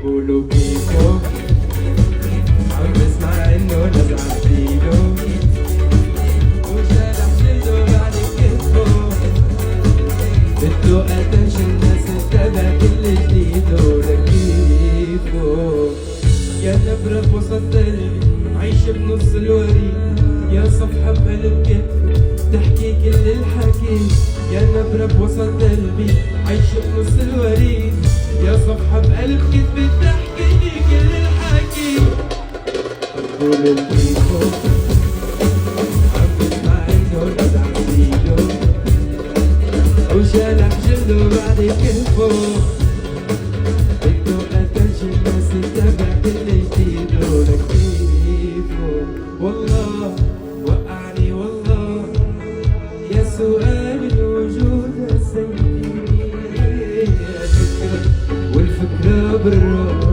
بقولوا كيفو عم بسمع انه نزع فيدو وشالح جلده بعد كتفه بده اتنشن بس اتبع كل جديده لكيفو يا نبرة بوسط قلبي عايش بنص الوريد يا صفحة بقلب كتفي تحكي كل الحكي يا نبرة بوسط قلبي عايش بنص الوريد يا صفحة بقلب كتفي تحكي لي كل الحكي قولوا كيفو عم بسمع انه نزع فيدو وشالح جلده بعد كتفه بده اتنشن بس اتبع كل جديد لكيفو والله وقعني والله يا سؤال الوجود السيء والفكرة بالراس